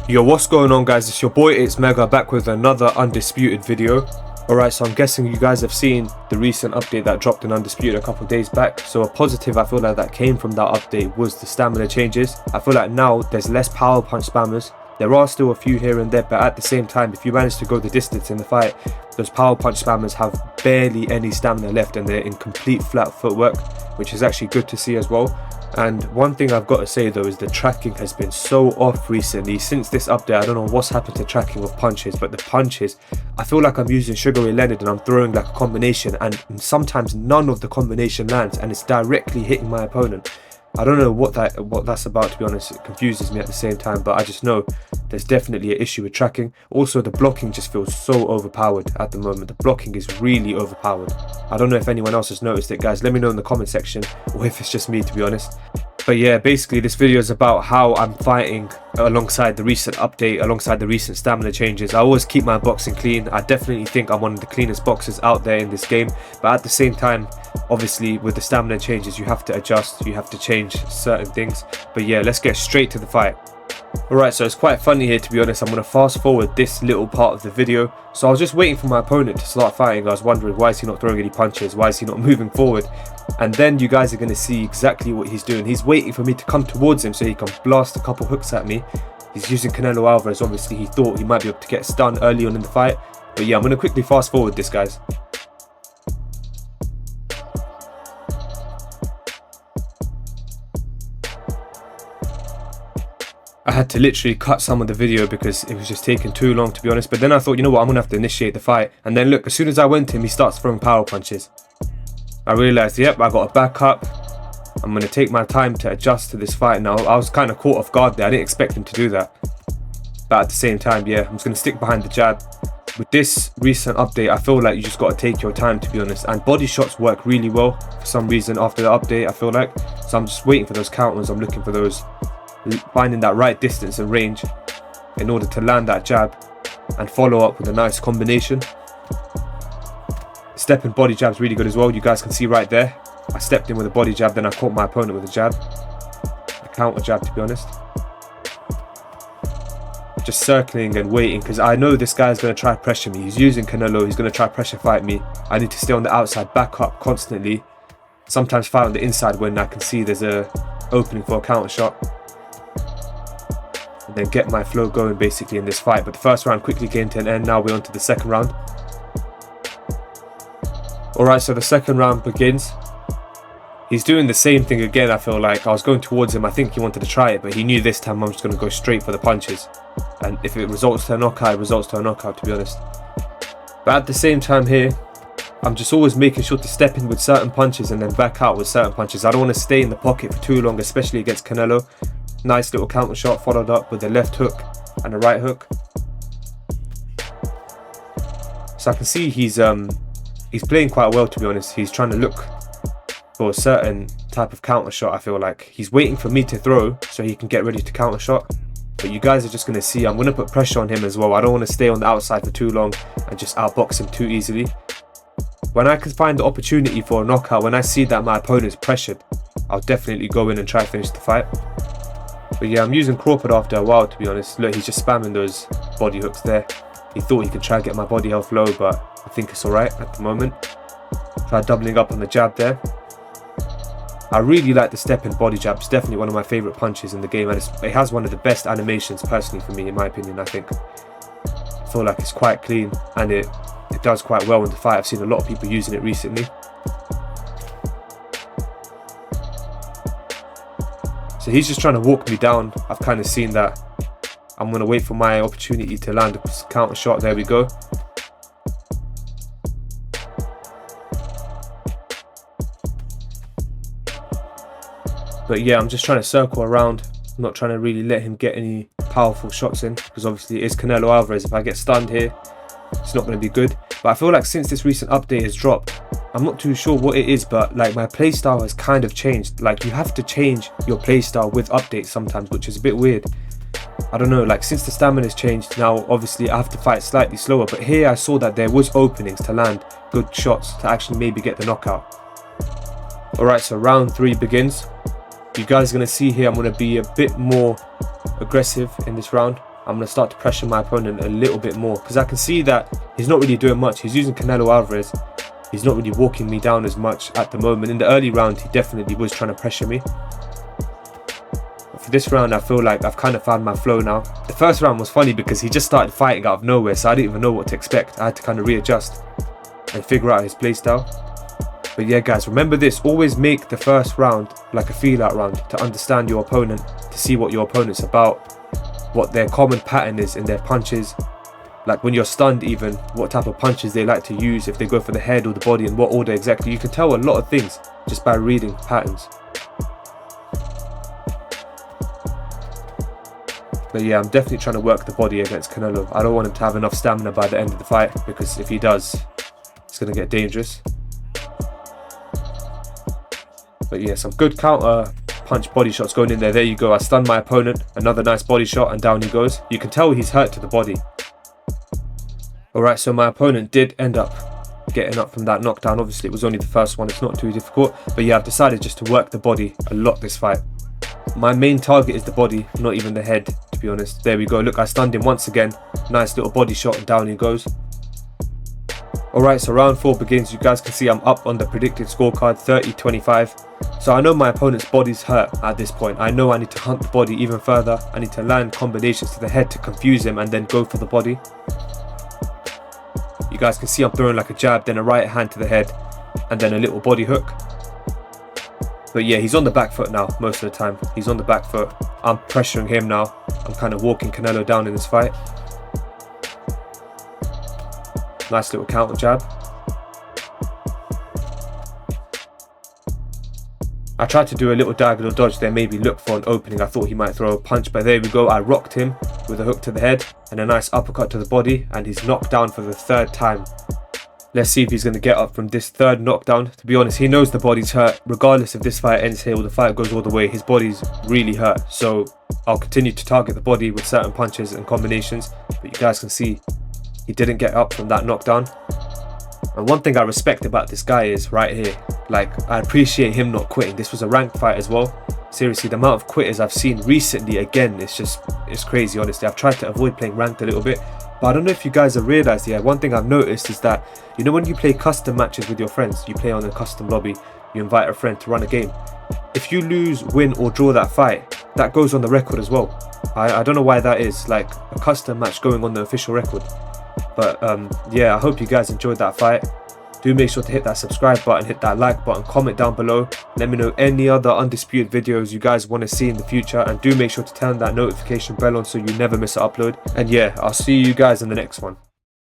Yo, what's going on guys, it's your boy ESBC back with another Undisputed video. Alright, so I'm guessing you guys have seen the recent update that dropped in Undisputed a couple of days back. So a positive I feel like that came from that update was the stamina changes. I feel like now there's less power punch spammers. There are still a few here and there, but at the same time, if you manage to go the distance in the fight, those power punch spammers have barely any stamina left and they're in complete flat footwork, which is actually good to see as well. And one thing I've got to say though is the tracking has been so off recently. Since this update, I don't know what's happened to tracking of punches, but the punches, I feel like I'm using Sugar Ray Leonard and I'm throwing like a combination and sometimes none of the combination lands and it's directly hitting my opponent. I don't know what that's about, to be honest. It confuses me at the same time, but I just know there's definitely an issue with tracking. Also, the blocking just feels so overpowered at the moment. The blocking is really overpowered. I don't know if anyone else has noticed it, guys. Let me know in the comment section, or if it's just me, to be honest. But yeah, basically this video is about how I'm fighting alongside the recent update, alongside the recent stamina changes. I always keep my boxing clean. I definitely think I'm one of the cleanest boxers out there in this game, but at the same time, obviously with the stamina changes, you have to adjust, you have to change certain things. But yeah, let's get straight to the fight. Alright, so it's quite funny here, to be honest. I'm going to fast forward this little part of the video. So I was just waiting for my opponent to start fighting. I was wondering, why is he not throwing any punches? Why is he not moving forward? And then you guys are going to see exactly what he's doing. He's waiting for me to come towards him so he can blast a couple hooks at me. He's using Canelo Alvarez. Obviously he thought he might be able to get stunned early on in the fight. But yeah, I'm going to quickly fast forward this, guys. I had to literally cut some of the video because it was just taking too long, to be honest. But then I thought, you know what, I'm going to have to initiate the fight. And then look, as soon as I went to him, he starts throwing power punches. I realised, yep, I got to back up. I'm going to take my time to adjust to this fight now. I was kind of caught off guard there. I didn't expect him to do that. But at the same time, yeah, I'm just going to stick behind the jab. With this recent update, I feel like you just got to take your time, to be honest. And body shots work really well for some reason after the update, I feel like. So I'm just waiting for those counters. I'm looking for those, finding that right distance and range in order to land that jab and follow up with a nice combination. Stepping body jab's really good as well. You guys can see right there, I stepped in with a body jab, then I caught my opponent with a jab, a counter jab, to be honest. Just circling and waiting because I know this guy's going to try to pressure me. He's using Canelo, he's going to try to pressure fight me. I need to stay on the outside, back up constantly, sometimes fight on the inside when I can see there's a opening for a counter shot, and then get my flow going basically in this fight. But the first round quickly came to an end. Now we're on to the second round. Alright, so the second round begins. He's doing the same thing again. I feel like I was going towards him. I think he wanted to try it, but he knew this time I'm just going to go straight for the punches. And if it results to a knockout, it results to a knockout, to be honest. But at the same time here, I'm just always making sure to step in with certain punches and then back out with certain punches. I don't want to stay in the pocket for too long, especially against Canelo. Nice little counter shot followed up with a left hook and a right hook. So I can see he's playing quite well, to be honest. He's trying to look for a certain type of counter shot. I feel like he's waiting for me to throw so he can get ready to counter shot. But you guys are just going to see I'm going to put pressure on him as well. I don't want to stay on the outside for too long and just outbox him too easily. When I can find the opportunity for a knockout, when I see that my opponent's pressured, I'll definitely go in and try to finish the fight. But yeah, I'm using Crawford after a while, to be honest. Look, he's just spamming those body hooks there. He thought he could try and get my body health low, but I think it's alright at the moment. Try doubling up on the jab there. I really like the step-in body jab. It's definitely one of my favourite punches in the game, and it has one of the best animations personally for me, in my opinion. I think I feel like it's quite clean and it does quite well in the fight. I've seen a lot of people using it recently. So he's just trying to walk me down. I've kind of seen that. I'm going to wait for my opportunity to land a counter shot. There we go. But yeah, I'm just trying to circle around. I'm not trying to really let him get any powerful shots in, because obviously it is Canelo Alvarez. If I get stunned here, it's not going to be good. But I feel like since this recent update has dropped, I'm not too sure what it is, but like my playstyle has kind of changed. Like you have to change your playstyle with updates sometimes, which is a bit weird. I don't know, like since the stamina's changed now, obviously I have to fight slightly slower. But here I saw that there was openings to land good shots to actually maybe get the knockout. Alright, so round 3 begins. You guys are going to see here I'm going to be a bit more aggressive in this round. I'm going to start to pressure my opponent a little bit more, because I can see that he's not really doing much. He's using Canelo Alvarez. He's not really walking me down as much at the moment. In the early round, he definitely was trying to pressure me. But for this round, I feel like I've kind of found my flow now. The first round was funny because he just started fighting out of nowhere, so I didn't even know what to expect. I had to kind of readjust and figure out his playstyle. But yeah, guys, remember this. Always make the first round like a feel-out round to understand your opponent, to see what your opponent's about, what their common pattern is in their punches. Like when you're stunned even, what type of punches they like to use, if they go for the head or the body, and what order exactly. You can tell a lot of things just by reading patterns. But yeah, I'm definitely trying to work the body against Canelo. I don't want him to have enough stamina by the end of the fight, because if he does, it's going to get dangerous. But yeah, some good counter punch body shots going in there. There you go. I stunned my opponent. Another nice body shot, and down he goes. You can tell he's hurt to the body. Alright, so my opponent did end up getting up from that knockdown. Obviously, it was only the first one. It's not too difficult. But yeah, I've decided just to work the body a lot this fight. My main target is the body, not even the head, to be honest. There we go. Look, I stunned him once again. Nice little body shot, and down he goes. Alright, so round 4 begins. You guys can see I'm up on the predicted scorecard, 30-25. So I know my opponent's body's hurt at this point. I know I need to hunt the body even further. I need to land combinations to the head to confuse him and then go for the body. You guys can see I'm throwing like a jab, then a right hand to the head, and then a little body hook. But yeah, he's on the back foot now most of the time. He's on the back foot. I'm pressuring him now. I'm kind of walking Canelo down in this fight. Nice little counter jab. I tried to do a little diagonal dodge there, maybe look for an opening. I thought he might throw a punch, but there we go. I rocked him with a hook to the head and a nice uppercut to the body, and he's knocked down for the 3rd time. Let's see if he's going to get up from this 3rd knockdown. To be honest, he knows the body's hurt. Regardless if this fight ends here or the fight goes all the way, his body's really hurt. So I'll continue to target the body with certain punches and combinations. But you guys can see he didn't get up from that knockdown. And one thing I respect about this guy is right here. Like, I appreciate him not quitting. This was a ranked fight as well. Seriously, the amount of quitters I've seen recently, again, it's crazy, honestly. I've tried to avoid playing ranked a little bit. But I don't know if you guys have realised here, one thing I've noticed is that, you know, when you play custom matches with your friends, you play on a custom lobby, you invite a friend to run a game. If you lose, win or draw that fight, that goes on the record as well. I don't know why that is, like a custom match going on the official record. But yeah, I hope you guys enjoyed that fight. Do make sure to hit that subscribe button, hit that like button, comment down below. Let me know any other Undisputed videos you guys want to see in the future, and do make sure to turn that notification bell on so you never miss an upload. And yeah, I'll see you guys in the next one.